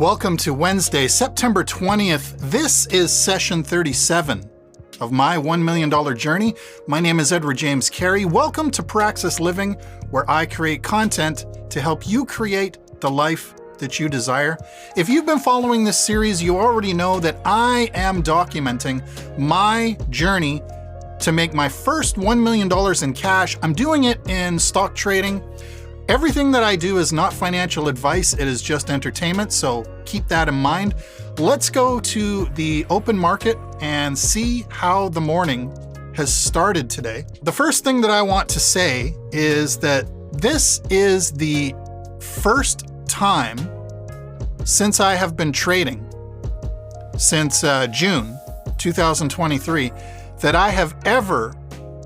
Welcome to Wednesday, September 20th. This is session 37 of my $1 million journey. My name is Edward James Carey. Welcome to Praxis Living, where I create content to help you create the life that you desire. If you've been following this series, you already know that I am documenting my journey to make my first $1 million in cash. I'm doing it in stock trading. Everything that I do is not financial advice, it is just entertainment, so keep that in mind. Let's go to the open market and see how the morning has started today. The first thing that I want to say is that this is the first time since I have been trading, since June 2023, that I have ever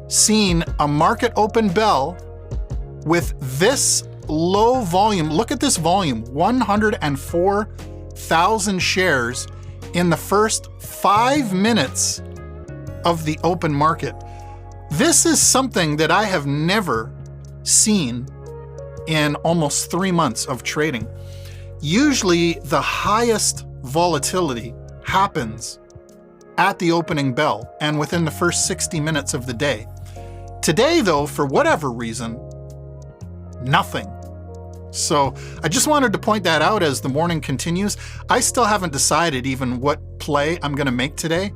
seen a market open bell with this low volume. Look at this volume, 104,000 shares in the first 5 minutes of the open market. This is something that I have never seen in almost 3 months of trading. Usually the highest volatility happens at the opening bell and within the first 60 minutes of the day. Today though, for whatever reason, nothing. So I just wanted to point that out as the morning continues. I still haven't decided even what play I'm going to make today.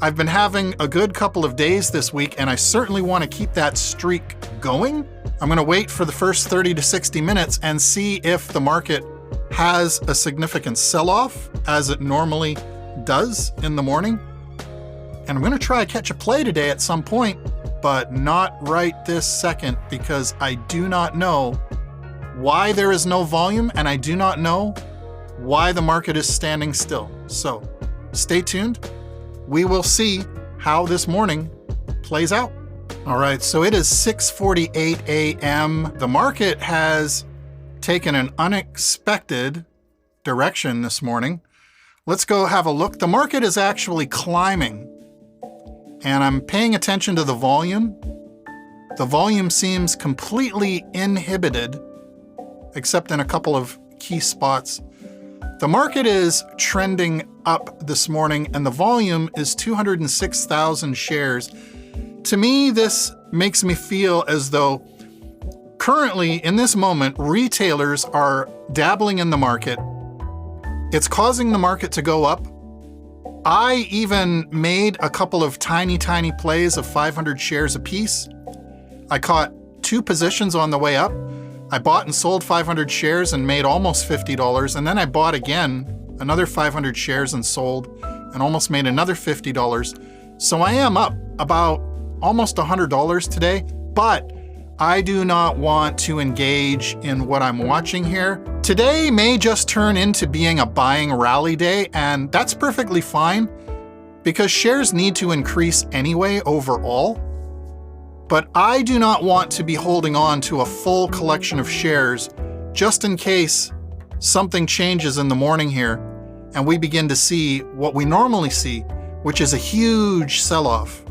I've been having a good couple of days this week, and I certainly want to keep that streak going. I'm going to wait for the first 30 to 60 minutes and see if the market has a significant sell-off, as it normally does in the morning. And I'm going to try to catch a play today at some point, but not right this second, because I do not know why there is no volume, and I do not know why the market is standing still. So stay tuned. We will see how this morning plays out. All right, so it is 6:48 a.m. The market has taken an unexpected direction this morning. Let's go have a look. The market is actually climbing, and I'm paying attention to the volume. The volume seems completely inhibited, except in a couple of key spots. The market is trending up this morning, and the volume is 206,000 shares. To me, this makes me feel as though currently, in this moment, retailers are dabbling in the market. It's causing the market to go up. I even made a couple of tiny plays of 500 shares apiece. I caught 2 positions on the way up. I bought and sold 500 shares and made almost $50. And then I bought again another 500 shares and sold and almost made another $50. So I am up about almost $100 today, but I do not want to engage in what I'm watching here. Today may just turn into being a buying rally day, and that's perfectly fine because shares need to increase anyway overall. But I do not want to be holding on to a full collection of shares just in case something changes in the morning here and we begin to see what we normally see, which is a huge sell-off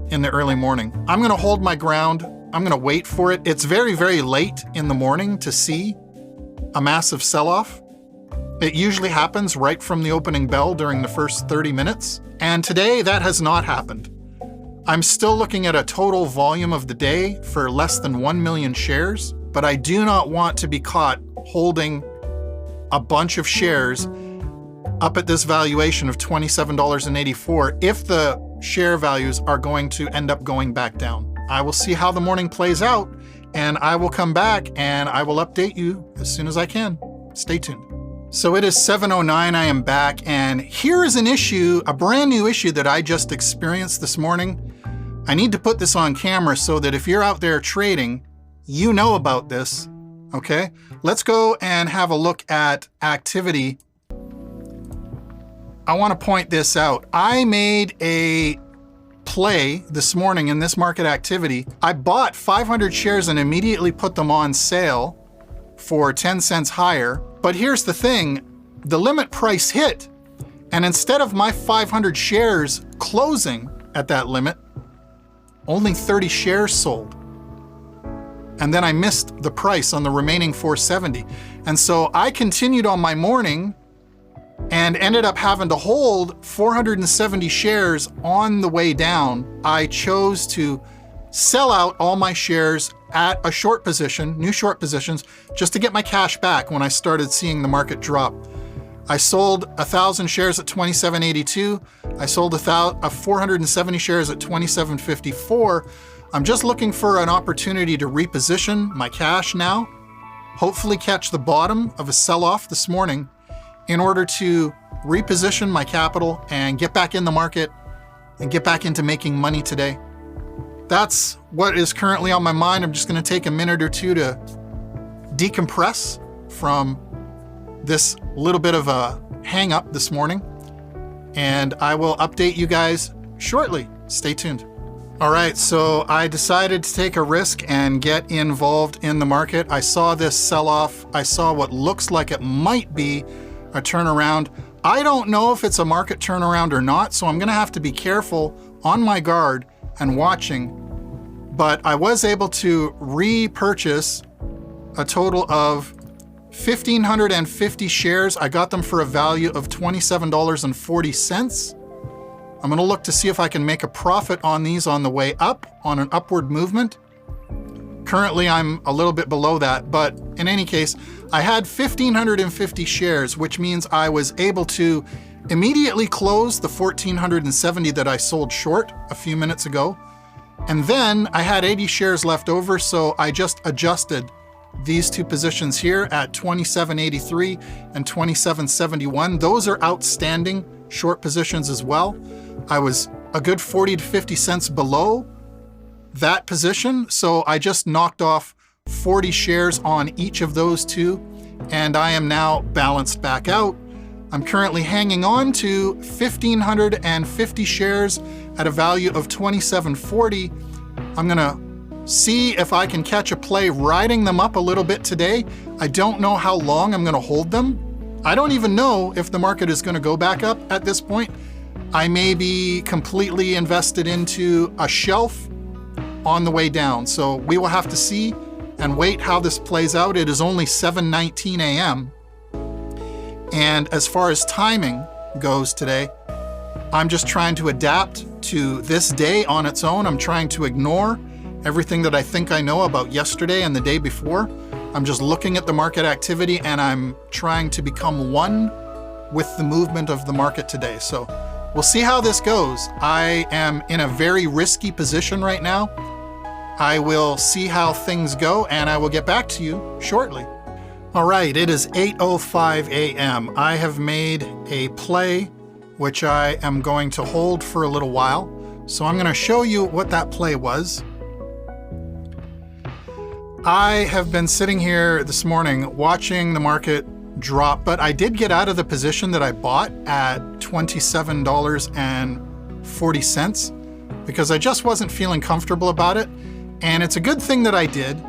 in the early morning. I'm going to hold my ground. I'm going to wait for it. It's very late in the morning to see a massive sell-off. It usually happens right from the opening bell during the first 30 minutes. And today that has not happened. I'm still looking at a total volume of the day for less than 1 million shares, but I do not want to be caught holding a bunch of shares up at this valuation of $27.84 if the share values are going to end up going back down. I will see how the morning plays out, and I will come back and I will update you as soon as I can. Stay tuned. So it is 7:09, I am back, and here is an issue, a brand new issue that I just experienced this morning. I need to put this on camera so that if you're out there trading, you know about this, okay? Let's go and have a look at activity. I want to point this out. I made a play this morning in this market activity. I bought 500 shares and immediately put them on sale for 10 cents higher. But here's the thing, the limit price hit. And instead of my 500 shares closing at that limit, only 30 shares sold. And then I missed the price on the remaining 470. And so I continued on my morning and ended up having to hold 470 shares on the way down. I chose to sell out all my shares at a short position, new short positions, just to get my cash back when I started seeing the market drop. I sold 1,000 shares at $27.82. I sold 470 shares at $27.54. I'm just looking for an opportunity to reposition my cash now, hopefully catch the bottom of a sell-off this morning in order to reposition my capital and get back in the market and get back into making money today. That's what is currently on my mind. I'm just going to take a minute or two to decompress from this little bit of a hang up this morning, and I will update you guys shortly. Stay tuned. All right, so I decided to take a risk and get involved in the market. I saw this sell-off. I saw what looks like it might be a turnaround. I don't know if it's a market turnaround or not, so I'm going to have to be careful, on my guard and watching. But I was able to repurchase a total of 1,550 shares. I got them for a value of $27.40. I'm gonna look to see if I can make a profit on these on the way up, on an upward movement. Currently, I'm a little bit below that, but in any case, I had 1,550 shares, which means I was able to immediately close the 1,470 that I sold short a few minutes ago. And then I had 80 shares left over, so I just adjusted these two positions here at 27.83 and 27.71. Those are outstanding short positions as well. I was a good 40 to 50 cents below that position, so I just knocked off 40 shares on each of those two, and I am now balanced back out. I'm currently hanging on to 1,550 shares at a value of $27.40. I'm gonna see if I can catch a play riding them up a little bit today. I don't know how long I'm gonna hold them. I don't even know if the market is gonna go back up at this point. I may be completely invested into a shelf on the way down. So we will have to see and wait how this plays out. It is only 7:19 a.m. And as far as timing goes today, I'm just trying to adapt to this day on its own. I'm trying to ignore everything that I think I know about yesterday and the day before. I'm just looking at the market activity and I'm trying to become one with the movement of the market today. So we'll see how this goes. I am in a very risky position right now. I will see how things go and I will get back to you shortly. All right, it is 8:05 a.m. I have made a play which I am going to hold for a little while. So I'm going to show you what that play was. I have been sitting here this morning watching the market drop, but I did get out of the position that I bought at $27.40 because I just wasn't feeling comfortable about it. And it's a good thing that I did.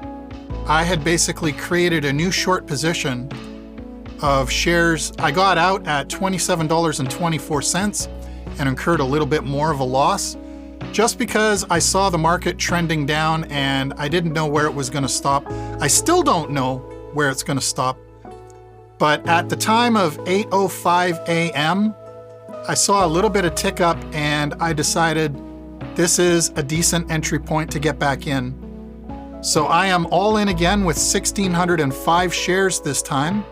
I had basically created a new short position of shares. I got out at $27.24 and incurred a little bit more of a loss just because I saw the market trending down and I didn't know where it was going to stop. I still don't know where it's going to stop. But at the time of 8:05 a.m., I saw a little bit of tick up and I decided this is a decent entry point to get back in. So I am all in again with 1,605 shares this time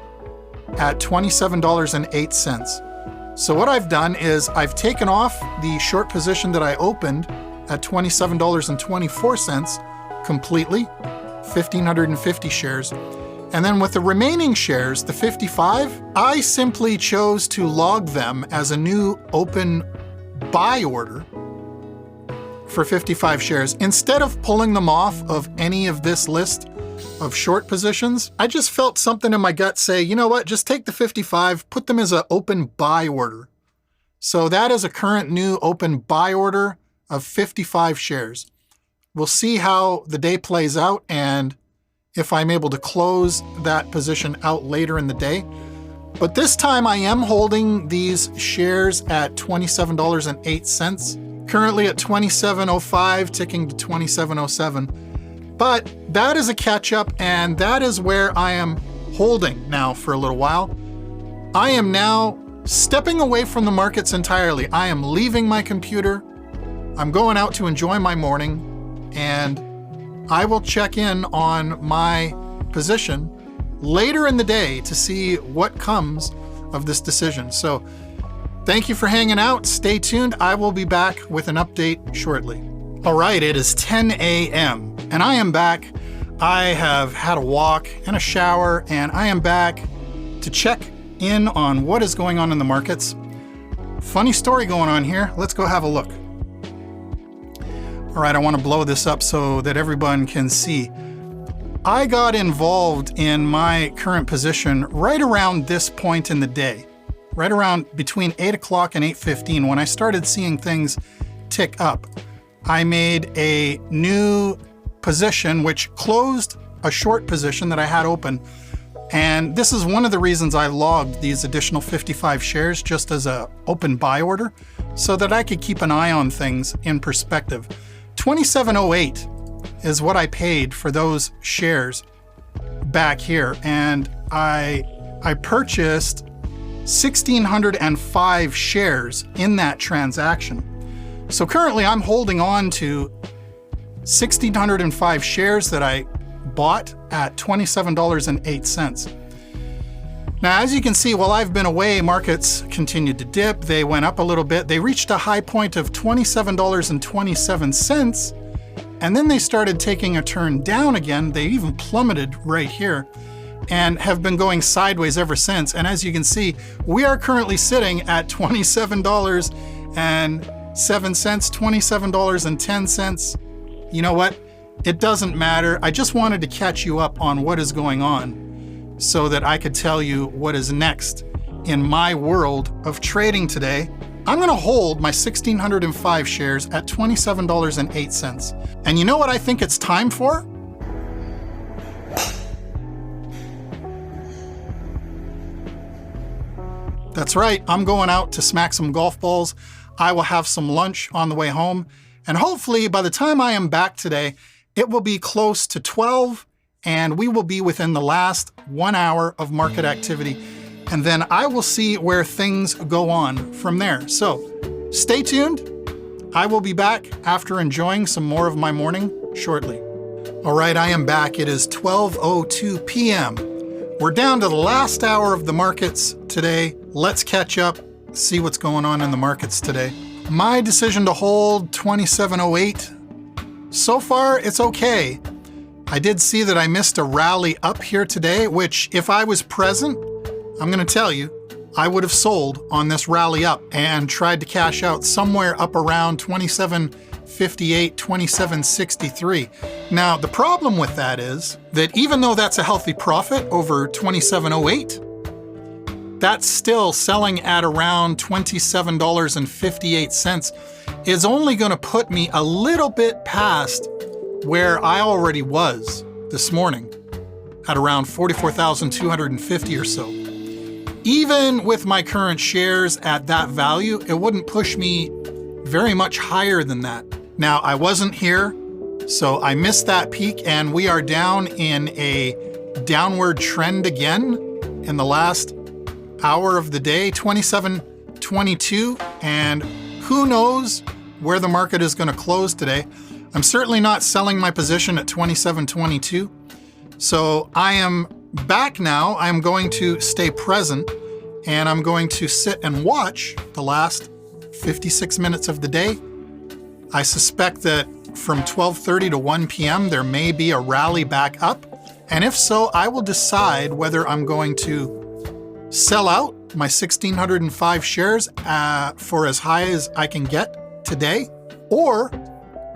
at $27.08. So what I've done is I've taken off the short position that I opened at $27.24 completely, 1,550 shares. And then with the remaining shares, the 55, I simply chose to log them as a new open buy order for 55 shares. Instead of pulling them off of any of this list of short positions, I just felt something in my gut say, you know what, just take the 55, put them as an open buy order. So that is a current new open buy order of 55 shares. We'll see how the day plays out and if I'm able to close that position out later in the day. But this time I am holding these shares at $27.08. Currently at 27.05, ticking to 27.07. But that is a catch up and that is where I am holding now for a little while. I am now stepping away from the markets entirely. I am leaving my computer. I'm going out to enjoy my morning, and I will check in on my position later in the day to see what comes of this decision. So thank you for hanging out. Stay tuned. I will be back with an update shortly. All right, it is 10 a.m. and I am back. I have had a walk and a shower, and I am back to check in on what is going on in the markets. Funny story going on here. Let's go have a look. All right, I want to blow this up so that everyone can see. I got involved in my current position right around this point in the day, right around between 8 o'clock and 8:15 when I started seeing things tick up. I made a new position which closed a short position that I had open. And this is one of the reasons I logged these additional 55 shares just as an open buy order so that I could keep an eye on things in perspective. 2708 is what I paid for those shares back here. And I purchased 1,605 shares in that transaction. So currently I'm holding on to 1,605 shares that I bought at $27.08. Now, as you can see, while I've been away, markets continued to dip. They went up a little bit. They reached a high point of $27.27, and then they started taking a turn down again. They even plummeted right here and have been going sideways ever since. And as you can see, we are currently sitting at $27.07, $27.10. You know what? It doesn't matter. I just wanted to catch you up on what is going on so that I could tell you what is next in my world of trading today. I'm going to hold my 1,605 shares at $27.08. And you know what I think it's time for? That's right. I'm going out to smack some golf balls. I will have some lunch on the way home. And hopefully by the time I am back today, it will be close to 12 and we will be within the last 1 hour of market activity. And then I will see where things go on from there. So stay tuned. I will be back after enjoying some more of my morning shortly. All right, I am back. It is 12:02 p.m. We're down to the last hour of the markets today. Let's catch up, see what's going on in the markets today. My decision to hold 2708, so far it's okay. I did see that I missed a rally up here today, which if I was present, I'm going to tell you, I would have sold on this rally up and tried to cash out somewhere up around 2758, 2763. Now, the problem with that is that even though that's a healthy profit over 2708, that's still selling at around $27.58 is only going to put me a little bit past where I already was this morning at around 44,250 or so. Even with my current shares at that value, it wouldn't push me very much higher than that. Now, I wasn't here, so I missed that peak, and we are down in a downward trend again in the last hour of the day, 27.22, and who knows where the market is going to close today. I'm certainly not selling my position at 27.22. So I am back now. I'm going to stay present and I'm going to sit and watch the last 56 minutes of the day. I suspect that from 12:30 to 1 p.m. there may be a rally back up. And if so, I will decide whether I'm going to sell out my 1,605 shares for as high as I can get today, or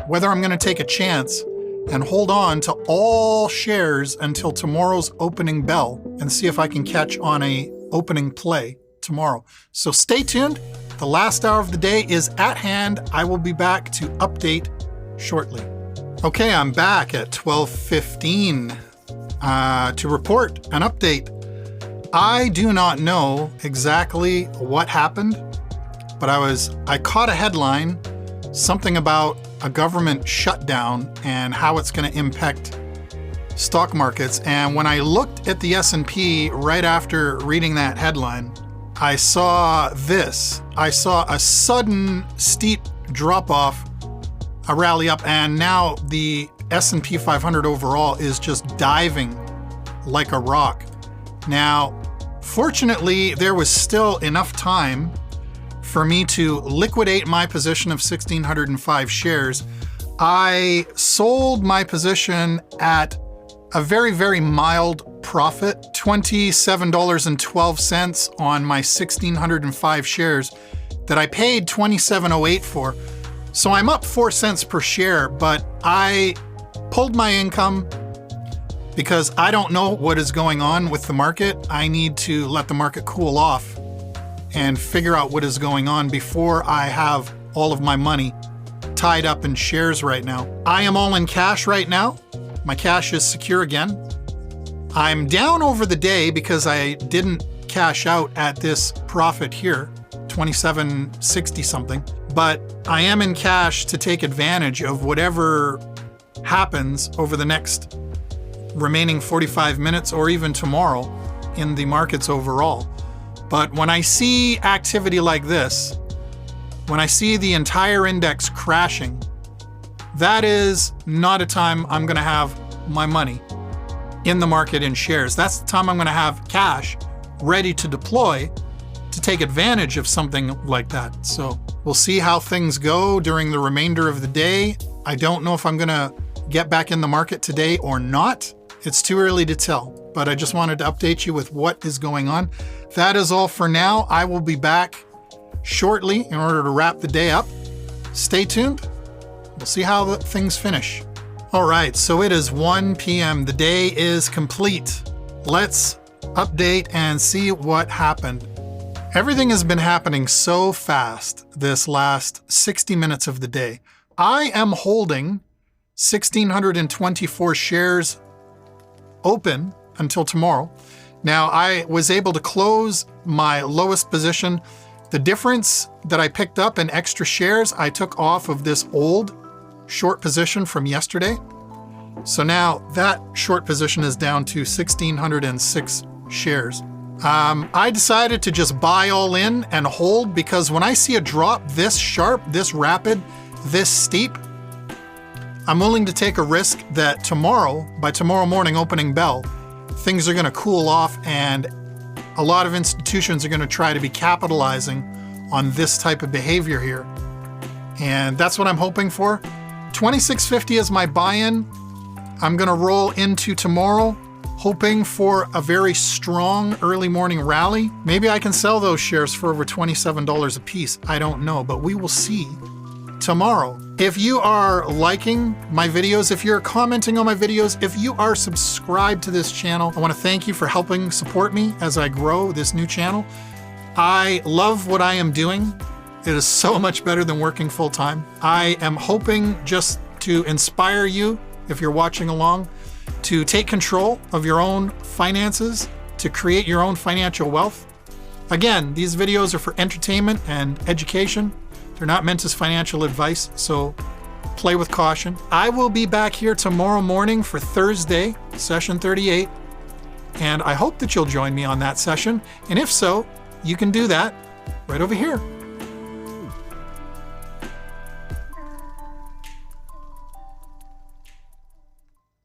whether I'm going to take a chance and hold on to all shares until tomorrow's opening bell and see if I can catch on a opening play tomorrow. So stay tuned. The last hour of the day is at hand. I will be back to update shortly. Okay, I'm back at 12:15 to report an update. I do not know exactly what happened, but I caught a headline, something about a government shutdown and how it's going to impact stock markets. And when I looked at the S&P right after reading that headline, I saw this. I saw a sudden steep drop off, a rally up, and now the S&P 500 overall is just diving like a rock. Now, fortunately, there was still enough time for me to liquidate my position of 1,605 shares. I sold my position at a very, very mild profit, $27.12 on my 1,605 shares that I paid $27.08 for. So I'm up 4 cents per share, but I pulled my income because I don't know what is going on with the market. I need to let the market cool off and figure out what is going on before I have all of my money tied up in shares right now. I am all in cash right now. My cash is secure again. I'm down over the day because I didn't cash out at this profit here, 27.60 something, but I am in cash to take advantage of whatever happens over the next remaining 45 minutes or even tomorrow in the markets overall. But when I see activity like this, when I see the entire index crashing, that is not a time I'm going to have my money in the market in shares. That's the time I'm going to have cash ready to deploy to take advantage of something like that. So we'll see how things go during the remainder of the day. I don't know if I'm going to get back in the market today or not. It's too early to tell, but I just wanted to update you with what is going on. That is all for now. I will be back shortly in order to wrap the day up. Stay tuned. We'll see how things finish. All right, so it is 1 p.m. The day is complete. Let's update and see what happened. Everything has been happening so fast this last 60 minutes of the day. I am holding 1,624 shares open until tomorrow. Now, I was able to close my lowest position. The difference that I picked up in extra shares, I took off of this old short position from yesterday. So now that short position is down to 1,606 shares. I decided to just buy all in and hold because when I see a drop this sharp, this rapid, this steep, I'm willing to take a risk that tomorrow, by tomorrow morning opening bell, things are going to cool off and a lot of institutions are going to try to be capitalizing on this type of behavior here. And that's what I'm hoping for. 26.50 is my buy-in. I'm going to roll into tomorrow, hoping for a very strong early morning rally. Maybe I can sell those shares for over $27 a piece. I don't know, but we will see tomorrow. If you are liking my videos, if you're commenting on my videos, if you are subscribed to this channel, I want to thank you for helping support me as I grow this new channel. I love what I am doing. It is so much better than working full-time. I am hoping just to inspire you, if you're watching along, to take control of your own finances, to create your own financial wealth. Again, these videos are for entertainment and education. They're not meant as financial advice, so play with caution. I will be back here tomorrow morning for Thursday, session 38, and I hope that you'll join me on that session. And if so, you can do that right over here.